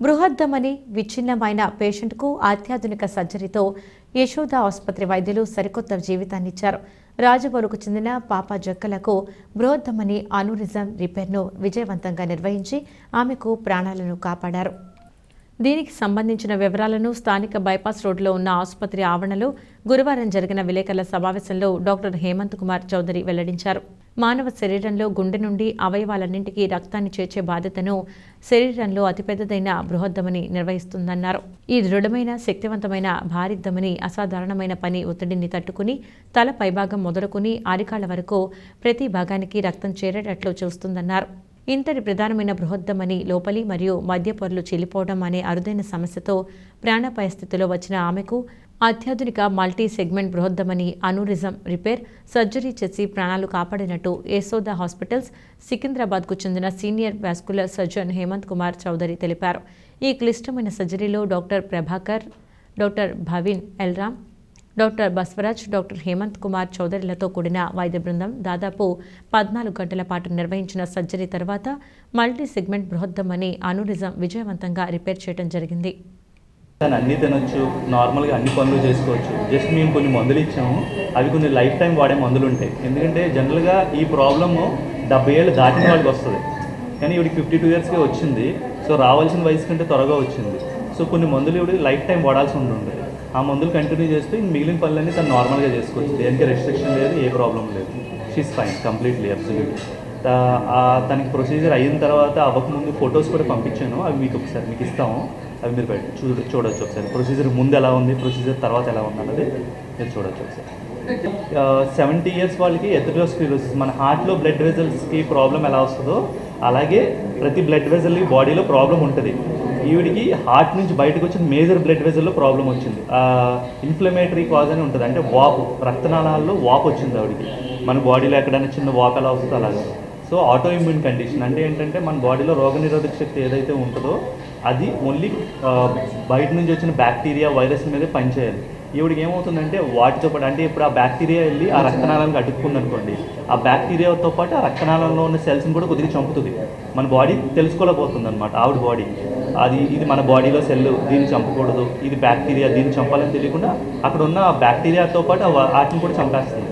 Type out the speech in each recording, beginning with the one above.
బృహద్దమని విచ్ఛిన్నమైన పేషెంట్కు అత్యాధునిక సర్జరీతో యశోద ఆసుపత్రి వైద్యులు సరికొత్త జీవితాన్నిచ్చారు. రాజబోలుకు చెందిన పాప జక్కలకు బృహద్దమని అనూరిజం రిపేర్ను విజయవంతంగా నిర్వహించి ఆమెకు ప్రాణాలను కాపాడారు. దీనికి సంబంధించిన వివరాలను స్థానిక బైపాస్ రోడ్లో ఉన్న ఆసుపత్రి ఆవరణలో గురువారం జరిగిన విలేకరుల సమావేశంలో డాక్టర్ హేమంత్ కుమార్ చౌదరి వెల్లడించారు. మానవ శరీరంలో గుండె నుండి అవయవాలన్నింటికీ రక్తాన్ని చేర్చే బాధ్యతను శరీరంలో అతిపెద్దదైన బృహద్దమని నిర్వహిస్తుందన్నారు. ఈ దృఢమైన శక్తివంతమైన భారీద్దమని అసాధారణమైన పని ఒత్తిడిని తట్టుకుని తల పైభాగం మొదలుకుని అరికాళ్ల వరకు ప్రతి భాగానికి రక్తం చేరేటట్లు చూస్తుందన్నారు. ఇంతటి ప్రధానమైన బృహద్దమని లోపలి మరియు మధ్య పొరలు చీలిపోవడం అనే అరుదైన సమస్యతో ప్రాణాపాయ స్థితిలో వచ్చిన ఆమెకు అత్యాధునిక మల్టీ సెగ్మెంట్ బృహద్దమని అనూరిజం రిపేర్ సర్జరీ చేసి ప్రాణాలు కాపాడినట్టు యశోద హాస్పిటల్స్ సికింద్రాబాద్కు చెందిన senior vascular surgeon Hemant Kumar Chaudhary తెలిపారు. ఈ క్లిష్టమైన సర్జరీలో doctor Prabhakar, doctor Bhavin Elram, doctor Basavaraj, doctor Hemant Kumar చౌదరిలతో కూడిన వైద్య బృందం దాదాపు 14 గంటల పాటు నిర్వహించిన సర్జరీ తర్వాత మల్టీ సెగ్మెంట్ బృహద్దమని అనూరిజం విజయవంతంగా రిపేర్ చేయడం జరిగింది. అన్నీ తినొచ్చు, నార్మల్గా అన్ని పనులు చేసుకోవచ్చు. జస్ట్ మేము కొన్ని మందులు ఇచ్చాము, అవి కొన్ని లైఫ్ టైం వాడే మందులు ఉంటాయి. ఎందుకంటే జనరల్గా ఈ ప్రాబ్లము 70 ఏళ్ళు దాటిన వాళ్ళకి వస్తుంది, కానీ ఇవిడికి 52 ఇయర్స్కే వచ్చింది. సో రావాల్సిన వయసు కంటే త్వరగా వచ్చింది. సో కొన్ని మందులు ఇవి లైఫ్ టైం వాడాల్సి ఉంటుంది. ఆ మందులు కంటిన్యూ చేస్తే మిగిలిన పనులన్నీ తను నార్మల్గా చేసుకోవచ్చు. దేనికి రెస్ట్రిక్షన్ లేదు, ఏ ప్రాబ్లం లేదు. She's fine completely absolutely. తనకి ప్రొసీజర్ అయిన తర్వాత అవ్వకముందు ఫొటోస్ కూడా పంపించాను, అవి మీకు ఒకసారి మీకు ఇస్తాము. అవి మీరు చూడొచ్చు ఒకసారి. ప్రొసీజర్ ముందు ఎలా ఉంది, ప్రొసీజర్ తర్వాత ఎలా ఉంది అన్నది మీరు చూడొచ్చు ఒకసారి. 70 ఇయర్స్ వాళ్ళకి ఎథెరోస్క్లెరోసిస్, మన హార్ట్లో బ్లడ్ వెజల్స్కి ప్రాబ్లం ఎలా వస్తుందో అలాగే ప్రతి బ్లడ్ వెజల్కి బాడీలో ప్రాబ్లం ఉంటుంది. ఈవిడికి హార్ట్ నుంచి బయటకు వచ్చిన మేజర్ బ్లడ్ వెజల్లో ప్రాబ్లం వచ్చింది. ఇన్ఫ్లమేటరీ కాజ్ అని ఉంటుంది, అంటే వాపు, రక్తనాళాల్లో వాపు వచ్చింది ఆవిడికి. మన బాడీలో ఎక్కడైనా చిన్న వాపు ఎలా వస్తుందో అలాగే. సో ఆటో ఇమ్యూన్ కండిషన్ అంటే ఏంటంటే మన బాడీలో రోగనిరోధక శక్తి ఏదైతే ఉంటుందో అది ఓన్లీ బయట నుంచి వచ్చిన బ్యాక్టీరియా, వైరస్ మీదే పనిచేయాలి. ఈవిడికి ఏమవుతుందంటే వాటితో పాటు, అంటే ఇప్పుడు ఆ బ్యాక్టీరియా వెళ్ళి ఆ రక్తనాళానికి అతుక్కుంది అనుకోండి, ఆ బ్యాక్టీరియాతో పాటు ఆ రక్తనాళంలో ఉన్న సెల్స్ని కూడా కొద్దిగా చంపుతుంది. మన బాడీ తెలుసుకోలేకపోతుంది అనమాట ఆవిడ బాడీ. ఇది మన బాడీలో సెల్, దీన్ని చంపకూడదు, ఇది బ్యాక్టీరియా, దీన్ని చంపాలని తెలియకుండా అక్కడ ఉన్న బ్యాక్టీరియాతో పాటు వాటిని కూడా చంపేస్తుంది.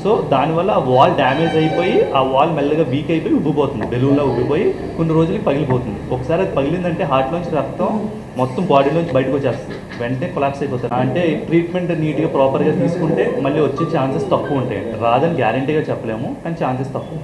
సో దానివల్ల ఆ వాల్ డ్యామేజ్ అయిపోయి ఆ వాల్ మెల్లగా వీక్ అయిపోయి ఉబ్బిపోతుంది, బెలూన్లో ఉబ్బిపోయి కొన్ని రోజులకి పగిలిపోతుంది. ఒకసారి అది పగిలిందంటే హార్ట్లోంచి రక్తం మొత్తం బాడీలోంచి బయటకు వచ్చేస్తుంది, వెంటనే కొలాప్స్ అయిపోతుంది. అంటే ట్రీట్మెంట్ నీట్గా ప్రాపర్గా తీసుకుంటే మళ్ళీ వచ్చే ఛాన్సెస్ తక్కువ ఉంటాయి. రాదని గ్యారంటీగా చెప్పలేము, కానీ ఛాన్సెస్ తక్కువ.